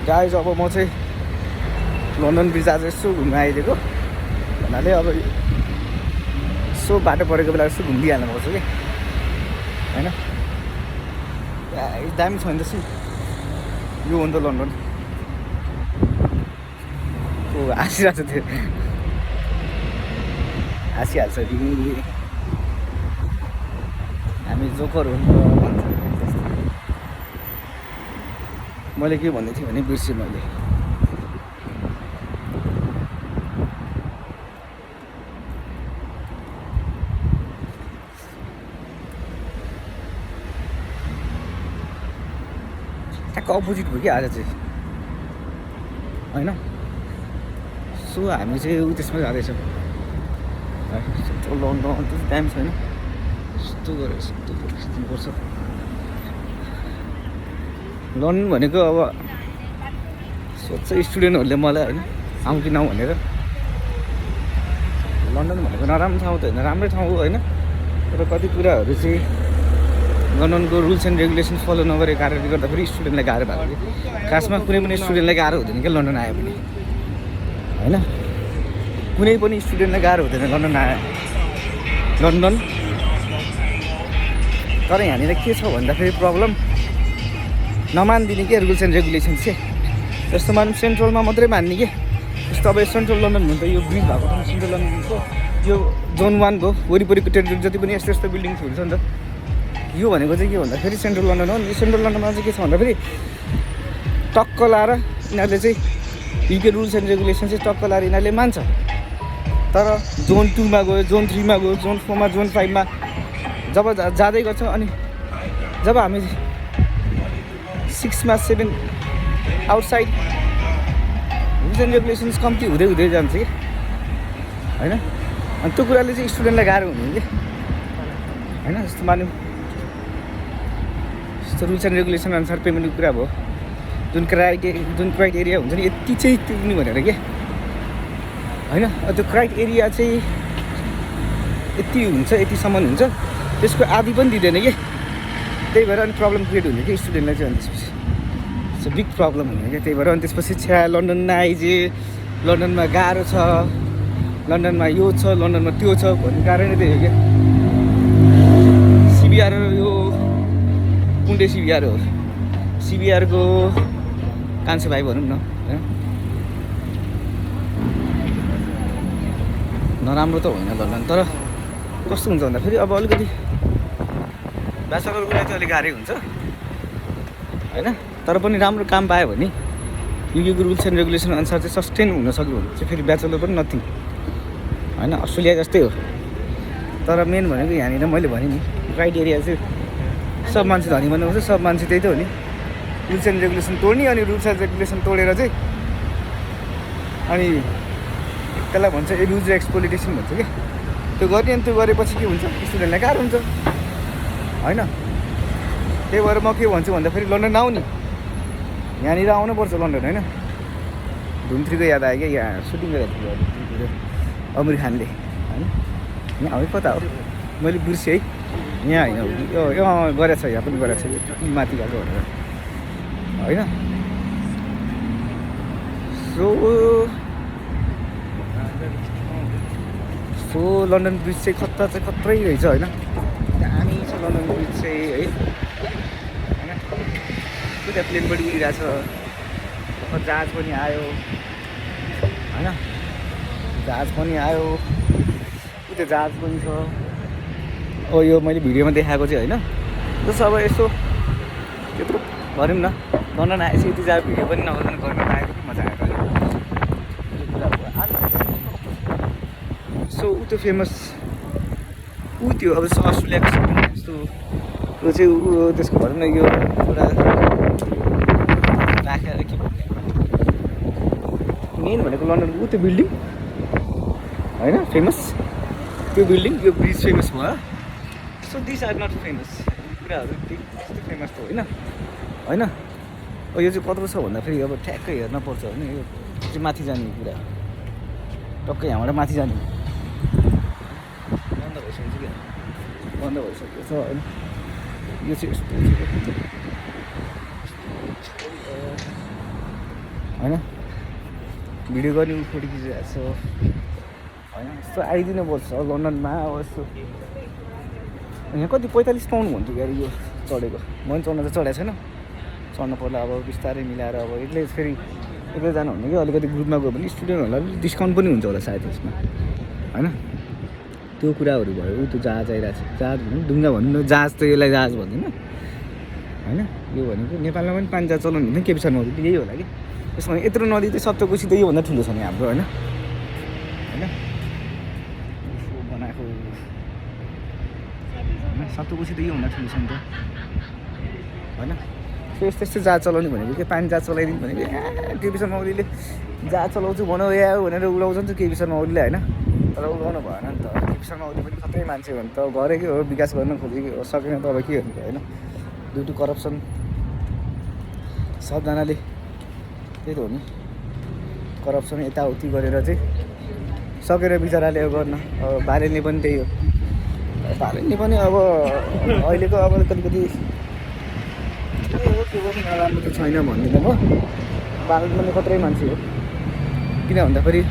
Guys अब म चाहिँ लन्डन ब्रिज आज यसो घुम्न आइदिएको भन्नाले अब यसो बाटो परेको बेला यसो घुमिदिइहाल्नु पर्छ कि होइन। दामी छ नि त यो हो नि त लन्डन। हाँसिरहेको छ त्यो हाँसिहाल्छ कि हामी जोकर हो नि त भन्छ। मैले के भन्दै थिएँ भने बिर्सेँ मैले। ठ्याक्क अपोजिट भयो कि आज चाहिँ होइन। सो हामी चाहिँ त्यसमा जाँदैछौँ लन्डन त्यति टाइम छैन। यस्तो गरेर खिच्नुपर्छ। लन्डन भनेको अब सोध्छ स्टुडेन्टहरूले मलाई होइन आउँ कि नआउँ भनेर। लन्डन भनेको नराम्रो ठाउँ त होइन, राम्रै ठाउँ हो होइन। तर कति कुराहरू चाहिँ लन्डनको रुल्स एन्ड रेगुलेसन्स फलो नगरेको कारणले गर्दाखेरि स्टुडेन्टलाई गाह्रो भएको कि। खासमा कुनै पनि स्टुडेन्टलाई गाह्रो हुँदैन क्या लन्डन आयो भने होइन। कुनै पनि स्टुडेन्टलाई गाह्रो हुँदैन लन्डन। तर यहाँनिर के छ भन्दाखेरि प्रब्लम नमानिदिने के रुल्स एन्ड रेगुलेसन्स चाहिँ। जस्तो मानौँ सेन्ट्रलमा मात्रै मान्ने के। जस्तो अब सेन्ट्रल लन्डन भन्छ यो ब्रिज भएको ठाउँ सेन्ट्रल लन्डनको यो जोन 1 भयो। वरिपरिको टेरिटोरी जति पनि यस्तो यस्तो बिल्डिङ्सहरू छ नि त। यो भनेको चाहिँ के भन्दाखेरि सेन्ट्रल लन्डन हो नि। सेन्ट्रल लन्डनमा चाहिँ के छ भन्दाखेरि टक्क लाएर यिनीहरूले चाहिँ युके रुल्स एन्ड रेगुलेसन चाहिँ टक्क लाएर यिनीहरूले मान्छ। तर जोन 2मा गयो, जोन 3मा गयो, जोन 4मा, जोन 5मा जब जाँदै गर्छ अनि जब हामी 6मा 7 आउटसाइड रुल्स एन्ड रेगुलेसन्स कम्ती हुँदै हुँदै जान्छ कि होइन। अनि त्यो कुराले चाहिँ स्टुडेन्टलाई गाह्रो हुने कि होइन। जस्तो मान्यौँ यस्तो रुल्स एन्ड रेगुलेसन अनुसार पेमेन्टको कुरा भयो। जुन क्राइटेरिया हुन्छ नि यति चाहिँ तिर्ने भनेर के होइन। त्यो क्राइटेरिया चाहिँ यति हुन्छ, यतिसम्म हुन्छ, त्यसको आधी पनि दिँदैन कि। त्यही भएर अनि प्रब्लम क्रिएट हुने कि स्टुडेन्टलाई चाहिँ। अनि त्यसपछि इट्स बिग प्रब्लम हुने क्या। त्यही भएर अनि त्यसपछि छ्या लन्डन नआइजे, लन्डनमा गाह्रो छ, लन्डनमा यो छ, लन्डनमा त्यो छ भन्ने कारणै त्यही हो क्या। सिबिआर यो कुन चाहिँ सिबिआर हो? सिबिआरको कान्छो भाइ भनौँ न होइन। नराम्रो त होइन लन्डन। तर कस्तो हुन्छ भन्दाखेरि अब अलिकति ब्याचलरको लागि चाहिँ अलिक गाह्रै हुन्छ होइन। तर पनि राम्रो काम पायो भने युकेको रुल्स एन्ड रेगुलेसन अनुसार चाहिँ सस्टेन हुन सक्यो भने चाहिँ फेरि ब्याचलर पनि नथिङ होइन। अस्ट्रेलिया जस्तै हो। तर मेन भनेको यहाँनिर मैले भने नि क्राइटेरिया चाहिँ सब मान्छे धनी भन्नुपर्छ। सब मान्छे त्यही त हो नि। रुल्स एन्ड रेगुलेसन तोड्ने अनि रुल्स एन्ड रेगुलेसन तोडेर चाहिँ अनि त्यसलाई भन्छ एब्युज र एक्सप्लोइटेसन भन्छ कि। त्यो गर्ने अनि त्यो गरेपछि के हुन्छ स्टुडेन्टलाई गाह्रो हुन्छ होइन। त्यही भएर म के भन्छु भन्दाखेरि लन्डन आऊ नि, यहाँनिर आउनुपर्छ लन्डन होइन। धुम 3 को याद आयो क्या। यहाँ सुटिङ गरेको थियो अमिर खानले होइन। यहाँ हो कता हो मैले बिर्सेँ है। यहाँ होइन यो गरेछ, यहाँ पनि गरेछ माथि गएको भनेर होइन। सो लन्डन ब्रिज चाहिँ खत्रै रहेछ होइन। दामी छ लन्डन ब्रिज चाहिँ है होइन। उता प्लेन पनि उडिरहेछ, जहाज पनि आयो होइन। जहाज पनि आयो, उता जहाज पनि छ। यो मैले भिडियोमा देखाएको चाहिँ होइन। जस्तो अब यसो त्यत्रो भनौँ न लन्डन आएपछि यति जहाँ भिडियो पनि नगर्नु गर्न आएको कि मजा आएको होइन। सो ऊ त्यो फेमस ऊ त्यो अब अस्ट्रेलियाको यस्तो त्यो चाहिँ ऊ त्यसको भनौँ न यो एउटा राखेर के मेन भनेको लन्डनको ऊ त्यो बिल्डिङ होइन फेमस। त्यो बिल्डिङ यो ब्रिज फेमस भयो। So this are not famous कुराहरू त्यस्तो फेमस त होइन होइन। यो चाहिँ कत्रो छ भन्दाखेरि अब ठ्याक्कै हेर्न पर्छ होइन। यो चाहिँ माथि जाने कुरा टक्कै यहाँबाट माथि जाने। बन्द भइसकेको छ होइन। यो चाहिँ यस्तो होइन भिडियो गर्ने ऊ फोटो खिचिरहेको छ होइन यस्तो आइदिनुपर्छ लन्डनमा अब यस्तो यहाँ कति 45 पाउन्ड भन्छु यार यो चढेको मैले चढ्न त चढाएको छैन चढ्न पर्ला अब बिस्तारै मिलाएर अब एक्लै जानु भने कि अलिकति ग्रुपमा गयो भने स्टुडेन्टहरूलाई अलिक डिस्काउन्ट पनि हुन्छ होला सायद यसमा होइन त्यो कुराहरू भयो त्यो जहाज आइरहेको छ जहाज भन्नु डुङ्गा भन्नु जहाज त यसलाई जहाज भन्दैन होइन यो भनेको नेपालमा पनि पानी जहाज चलाउनु हुँदैन केपी शर्मा ओली यही होला कि यसमा यत्रो नदी चाहिँ सप्तकोशी त योभन्दा ठुलो छ नि हाम्रो होइन बनाएको सप्तकोशी त योभन्दा ठुलो छ नि त होइन यस्तो जहाज चलाउने भनेको के पानी जहाज चलाइदिनु भनेको केपी शर्मा ओलीले जहाज चलाउँछु भनौँ या भनेर उडाउँछ नि त केपी शर्मा ओलीले होइन तर उडाउनु भएन नि त केपी शर्मा ओली पनि खतरै मान्छे हो नि त गरेकै हो विकास गर्न खोजेको सकेन त अब के हो नि होइन ड्यु टु करप्सन सबजनाले त्यही त हो नि करप्सन यताउति गरेर चाहिँ सकेर बिचराले गर्न अब बारेलले पनि त्यही हो बारेलले पनि अब अहिलेको अब कतिकति के गर्नु नराम्रो त छैन भन्दिनँ म बारेल पनि खतरै मान्छे हो किन भन्दाखेरि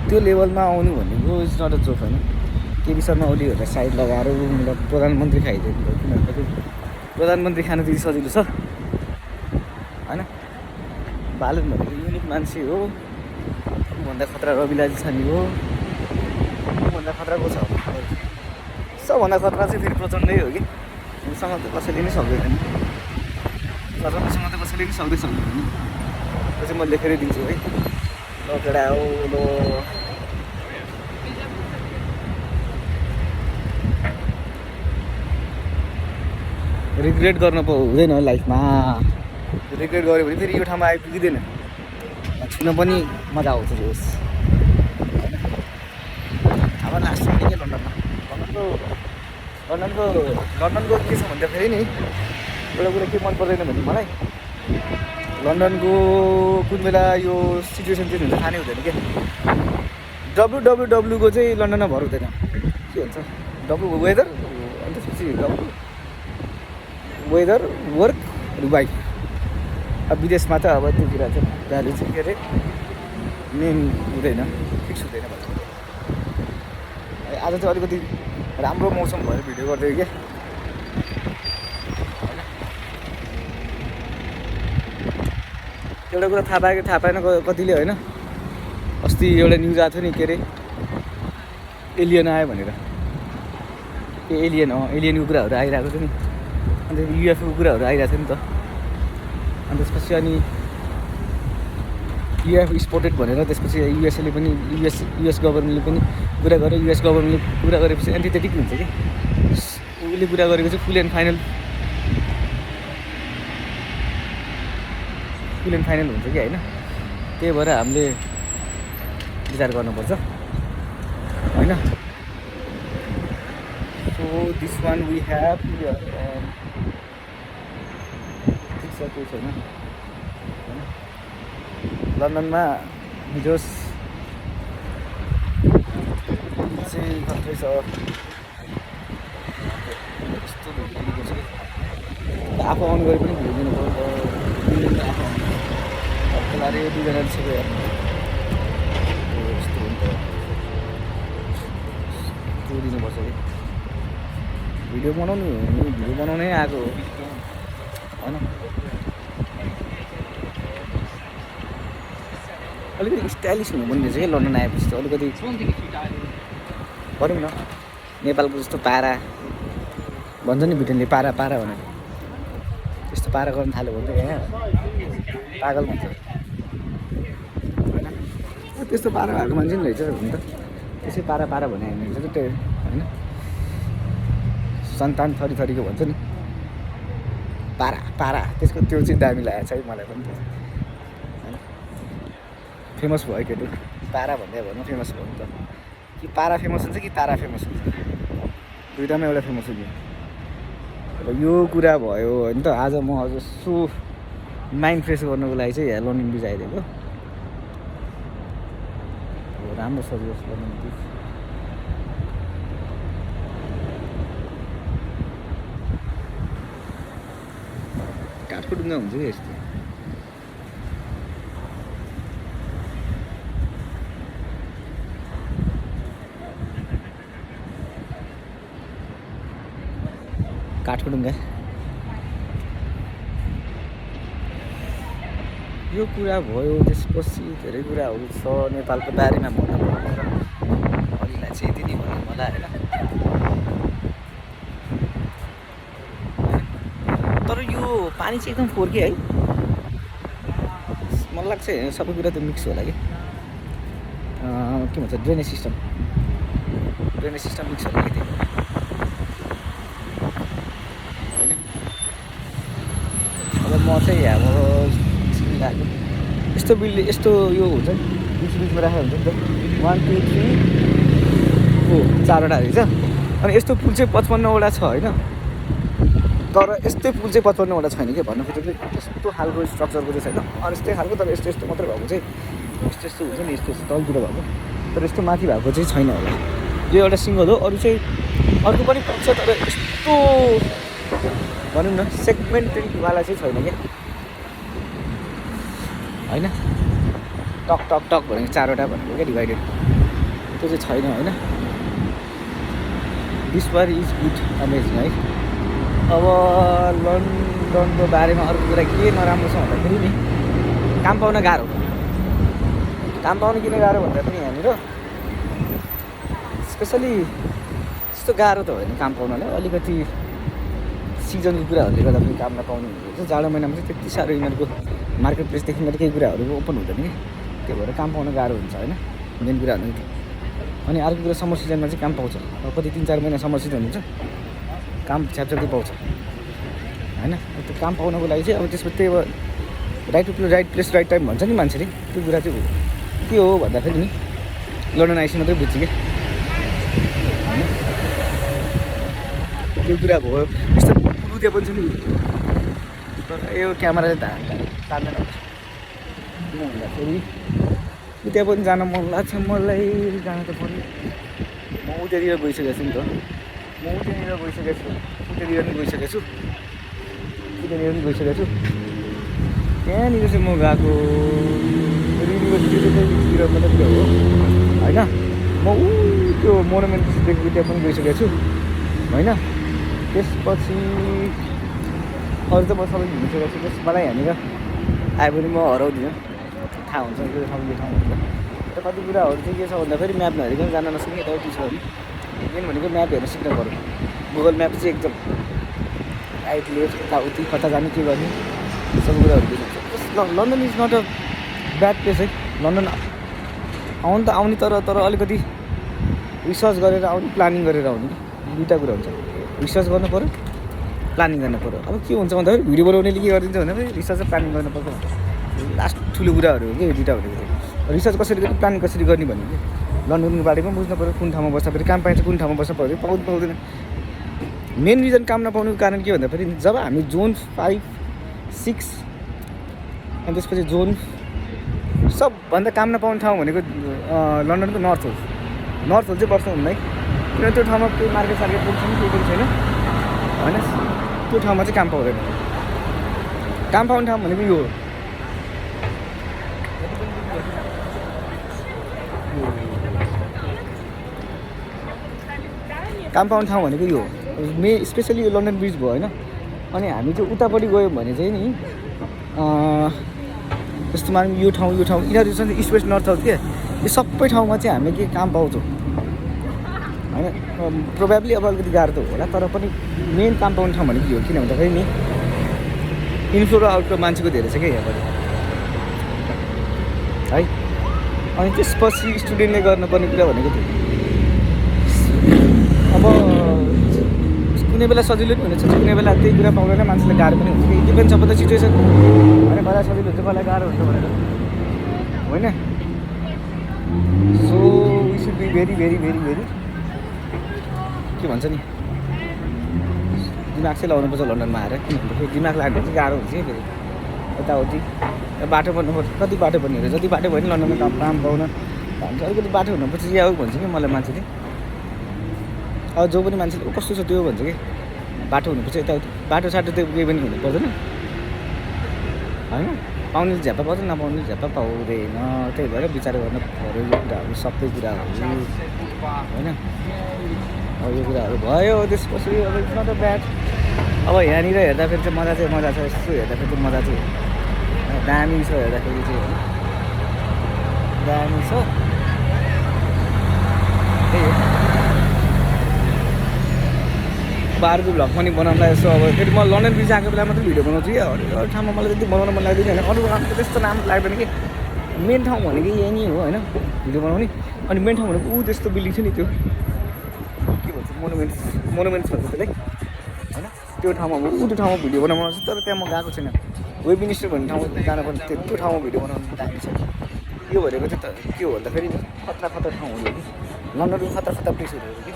त्यो लेभलमा आउनु भनेको इज नट अ जोक होइन केपी शर्मा ओलीहरूलाई साइड लगाएर मतलब प्रधानमन्त्री खाइदियो किन भन्दाखेरि प्रधानमन्त्री खानु त्यति सजिलो छ होइन बालन भनेको युनिक मान्छे हो ऊभन्दा खतरा रविलाल छानी हो ऊभन्दा खतरा को छ सबभन्दा खतरा चाहिँ फेरि प्रचण्डै हो कि उसँग त कसैले नै सक्दैन प्रचण्डसँग त कसैले पनि सक्दैन नि त्यो चाहिँ म लेखेरै दिन्छु है ल केटा हो ल रिग्रेट गर्न पो हुँदैन लाइफमा रिग्रेट गऱ्यो भने फेरि यो ठाउँमा आइपुगिँदैन छुन पनि मजा आउँछ जोस् अब लास्ट टाइम के लन्डनमा लन्डनको के छ भन्दाखेरि नि एउटा कुरा के मन पर्दैन भने मलाई लन्डनको कुन बेला यो सिचुएसन चेन्ज हुन्छ थाहा नै हुँदैन क्या डब्लुको चाहिँ लन्डनमा भर हुँदैन के भन्छ वेदर अन्त त्यसपछि वेदर वर्क बाइक अब विदेशमा त अब त्यो कुरा चाहिँ भ्यालु चाहिँ के अरे मेन हुँदैन फिक्स हुँदैन भन्छ आज चाहिँ अलिकति राम्रो मौसम भएर भिडियो गरिदियो क्या एउटा कुरा थाहा पाएन कतिले होइन अस्ति एउटा न्युज आएको थियो नि के अरे एलियन आयो भनेर ए एलियनको कुराहरू आइरहेको थियो नि अन्त युएफओको कुराहरू आइरहेको थियो नि त अन्त त्यसपछि अनि युएफ स्पोर्टेड भनेर त्यसपछि युएसएले पनि युएस गभर्मेन्टले पनि कुरा गर्यो युएस गभर्मेन्टले कुरा गरेपछि एन्टिथेटिक हुन्छ कि उसले कुरा गरेको चाहिँ फुल एन्ड फाइनल हुन्छ कि होइन त्यही भएर हामीले विचार गर्नुपर्छ होइन so this one we have ठिक छ केही छैन लन्डनमा हिजोस् चाहिँ खत्रै छ यस्तो भइदिएको छ आफू आउनु गरे पनि भुलिदिनु पर्छ अरे दुईजना छिटो यस्तो हुन्छ त्यो दिनुपर्छ कि भिडियो बनाउनै आएको हो होइन अलिकति स्टाइलिस हुनु पनि रहेछ कि लन्डन आएपछि त अलिकति भनौँ न नेपालको जस्तो पारा भन्छ नि भिटेनले पारा भनेर त्यस्तो पारा गर्न थाल्यो भने त यहाँ पागल भन्छ होइन त्यस्तो पारा भएको मान्छे नि रहेछ हुन त त्यसै पारा भने रहेछ त त्यो होइन सन्तान थरीको भन्छ नि पारा त्यसको त्यो चाहिँ दामी लागेको छ है मलाई पनि होइन फेमस भयो केटो पारा भन्दै भनौँ फेमस भयो नि त कि पारा फेमस हुन्छ कि तारा फेमस हुन्छ दुइटामा एउटा फेमस हुन्छ अब यो कुरा भयो होइन त आज म हजुर सो माइन्ड फ्रेस गर्नको लागि चाहिँ यहाँ लन्डन ब्रिज आइदिएको राम्रो सजिलो लन्डन ब्रिज काठको ढुङ्गा हुन्छ कि यस्तो काठमाडौँ यो कुरा भयो। त्यसपछि धेरै कुराहरू छ नेपालको बारेमा भन्नुपर्ने र अरूलाई चाहिँ यति नै भन्नु होला होइन। तर यो पानी चाहिँ एकदम फोर्के है, मलाई लाग्छ सबै कुरा त मिक्स होला कि के भन्छ ड्रेनेज सिस्टम मिक्स होला कि त्यो होइन। अब म चाहिँ अब यस्तो बिल्डिङ यस्तो यो हुन्छ नि बिचमा राखेको हुन्छ नि त 1 2 3 4वटा रहेछ। अनि यस्तो पुल चाहिँ 55वटा छ होइन। तर यस्तै पुल चाहिँ 55वटा छैन कि भन्नु खोजेको यस्तो खालको स्ट्रक्चरको चाहिँ छैन। अनि यस्तै खालको तर यस्तो यस्तो मात्रै भएको चाहिँ यस्तो हुन्छ नि यस्तो तलतिर भएको, तर यस्तो माथि भएको चाहिँ छैन होला। यो एउटा सिङ्गल हो। अरू चाहिँ अर्को पनि पाउँछ तर यस्तो भनौँ न सेगमेन्टेडवाला चाहिँ छैन क्या होइन। टक टक टक भनेको 4वटा भनेको क्या डिभाइडेड, त्यो चाहिँ छैन होइन। This war is good amazing है। अब लन्डनको बारेमा अर्को कुरा के नराम्रो छ भन्दाखेरि नि काम पाउन गाह्रो। काम पाउन किन गाह्रो भन्दा पनि यहाँनिर स्पेसली त्यस्तो गाह्रो त होइन काम पाउनलाई। अलिकति सिजनको कुराहरूले गर्दा पनि काम नपाउनु हुन्छ। जाडो महिनामा चाहिँ त्यति साह्रो यिनीहरूको मार्केट प्लेसदेखि लिएर केही कुराहरू ओपन हुँदैन कि, त्यही भएर काम पाउन गाह्रो हुन्छ होइन मेन कुरा भनेको। अनि अर्को कुरा समर सिजनमा चाहिँ काम पाउँछ। अब कति 3-4 महिना समर सिजन हुन्छ, काम छ्यापछ्याप्दै पाउँछ होइन। त्यो काम पाउनको लागि चाहिँ अब त्यसमा त्यही राइट प्लेस राइट टाइम भन्छ नि मान्छेले, त्यो कुरा चाहिँ के हो भन्दाखेरि नि लन्डन आइसी मात्रै बुझ्छु क्या होइन। त्यो कुरा भयो। यस्तो पुरुते पनि छ नि, तर यो क्यामेराले तान्दैन किन भन्दाखेरि उता पनि जान मन लाग्छ मलाई। जान त पर्यो, म उतातिर गइसकेको छु नि त। म उतातिर गइसकेको छु, उतातिर पनि गइसकेको छु, उतातिर पनि गइसकेको छु। त्यहाँनिर चाहिँ म गएको युनिभर्सिटीतिर मात्रै हो होइन। म त्यो मोनुमेन्टदेखि त्यहाँ पनि गइसकेको छु होइन। त्यसपछि अरू त म सबै घुमिसकेको छु। त्यस मलाई यहाँनिर आयो भने म हराउँदिनँ, थाहा हुन्छ यो ठाउँ यो ठाउँ हुन्छ। र कति कुराहरू चाहिँ के छ भन्दाखेरि म्याप नहेरिकन जान नसक्ने यताउति छ भने मेन भनेको म्याप हेर्न सिक्नु पऱ्यो। गुगल म्याप चाहिँ एकदम राइट लेफ्ट यताउति कता जाने के गर्ने सबै कुराहरू देखाउँछ। London is not a bad place है। लन्डन आउनु त आउने, तर अलिकति रिसर्च गरेर आउने, प्लानिङ गरेर आउने। दुईवटा कुरा हुन्छ, रिसर्च गर्नु पऱ्यो, प्लानिङ गर्नु पऱ्यो। अब के हुन्छ भन्दाखेरि भिडियो बनाउनेले के गरिदिन्छ भन्दाखेरि रिसर्च र प्लानिङ गर्नुपर्छ। लास्ट ठुलो कुराहरू हो कि दुईवटा भनेको। रिसर्च कसरी गर्ने, प्लानिङ कसरी गर्ने भन्ने कि लन्डनको बारेमा बुझ्नु पऱ्यो। कुन ठाउँमा बस्दा फेरि काम पाइन्छ, कुन ठाउँमा बस्न पऱ्यो पाउँदैन। मेन रिजन काम नपाउनुको कारण के भन्दाखेरि जब हामी जोन 5, 6 अनि त्यसपछि जोन सबभन्दा काम नपाउने ठाउँ भनेको लन्डनको नर्थ होल चाहिँ वर्ष हुँदैन किनभने त्यो ठाउँमा केही मार्केट सार्केट पनि छैन, केही पनि छैन होइन। त्यो ठाउँमा चाहिँ काम पाउँदैन। काम पाउने ठाउँ भनेको यो हो। काम पाउने ठाउँ भनेको यो हो। स्पेसली यो लन्डन ब्रिज भयो होइन। अनि हामी चाहिँ उतापट्टि गयौँ भने चाहिँ नि जस्तो मानौँ यो ठाउँ यिनीहरू चाहिँ इस्ट वेस्ट नर्थ साउथ के यो सबै ठाउँमा चाहिँ हामीले के काम पाउँछौँ होइन। प्रोबेबली अब अलिकति गाह्रो त होला, तर पनि मेन काम पाउने ठाउँ भनेको यो हो। किन भन्दाखेरि नि इनफ्लो र आउटफ्लो मान्छेको धेरै छ क्या यहाँबाट है। अनि त्यसपछि स्टुडेन्टले गर्नुपर्ने कुरा भनेको थियो अब कुनै बेला सजिलो पनि हुनेछ, कुनै बेला त्यही कुरा पाउँदैन, मान्छेलाई गाह्रो पनि हुन्छ कि। डिपेन्ड्स अन द सिचुएसन होइन। कसलाई सजिलो हुन्छ, कसलाई गाह्रो हुन्छ भनेर होइन। So we should be very के भन्छ नि दिमाग चाहिँ लाउनुपर्छ लन्डनमा आएर। किन भन्दाखेरि दिमाग लाग्नु चाहिँ गाह्रो हुन्छ कि फेरि यताउति बाटो बन्नुपर्छ। कति बाटो बन्ने हो, जति बाटो भयो नि लन्डनमा काम पाउन भन्छ। अलिकति बाटो हुनुपर्छ यहाँ भन्छ कि मलाई मान्छेले। अब जो पनि मान्छेले कस्तो छ त्यो भन्छ कि बाटो हुनुपर्छ यताउति। बाटो साटो त्यो केही पनि हुनु पर्दैन होइन। पाउने झ्यापा पाउँछ, नपाउने झ्यापा पाउँदैन। त्यही भएर विचार गर्नु पऱ्यो यो कुराहरू, सबै कुराहरू होइन। अब यो कुराहरू भयो। त्यसपछि अब इट्स नट अ ब्याड अब यहाँनिर हेर्दाखेरि चाहिँ मजा छ यस्तो हेर्दाखेरि चाहिँ मजा चाहिँ दामी छ हेर्दाखेरि चाहिँ होइन दामी छ त्यही हो अब अर्को भ्लग पनि बनाउँला यसो अब फेरि म लन्डन भिजा आएको बेला मात्रै भिडियो बनाउँछु कि अरू ठाउँमा मलाई त्यति बनाउन मन लाग्दैन होइन अरू ठाउँमा त्यस्तो राम्रो लाग्दैन कि मेन ठाउँ भनेको यही नै हो होइन भिडियो बनाउने अनि मेन ठाउँ भनेको त्यस्तो बिल्डिङ छ नि त्यो के भन्छ मोनुमेन्ट्स भन्छ त्यसलाई होइन त्यो ठाउँमा त्यो ठाउँमा भिडियो बनाउनु आउँछ तर त्यहाँ म गएको छैन वेब मिनिस्टर भन्ने ठाउँमा जान पर्ने त्यो ठाउँमा भिडियो बनाउनु दामी छ यो भनेको चाहिँ के हो भन्दाखेरि खतरा ठाउँहरू हो कि लन्डनको खतरा प्लेसहरू हो कि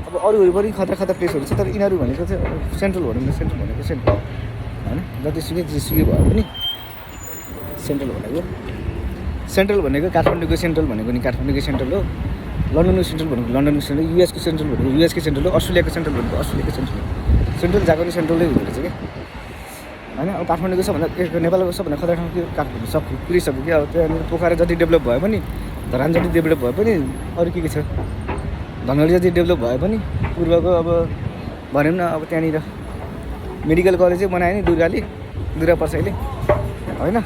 अब अरूहरू पनि खतरा प्लेसहरू छ तर यिनीहरू भनेको चाहिँ सेन्ट्रल होइन जतिसुकै भए पनि सेन्ट्रल भनेको काठमाडौँको सेन्ट्रल भनेको नि काठमाडौँको सेन्ट्रल हो लन्डनको सेन्ट्रल भनेको लन्डनको सेन्ट्रल युएसको सेन्ट्रल भनेको युएसको सेन्ट्रल हो अस्ट्रेलियाको सेन्ट्रल भनेको अस्ट्रेलियाको सेन्ट्रल हो सेन्ट्रल जहाँ पनि सेन्ट्रलै हुँदो रहेछ क्या होइन अब काठमाडौँको सबभन्दा नेपालको सबभन्दा खतरा ठाउँ के काठमाडौँ सक्यो पुगिसक्यो क्या अब त्यहाँनिर पोखरा जति डेभलप भए पनि धरान जति डेभलप भए पनि अरू के छ धनगढी जति डेभलप भए पनि पूर्वको अब भनौँ न अब त्यहाँनिर मेडिकल कलेजै बनायो नि दुर्गा पर्साईले होइन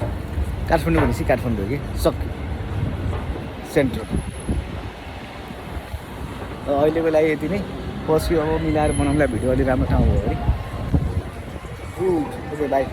काठमाडौँ भनेपछि काठमाडौँ हो कि सक्यो सेन्ट्रल अहिलेको लागि यति नै पछि अब मिलाएर बनाउँला भिडियो अलि राम्रो ठाउँ हो है गुड ओके बाई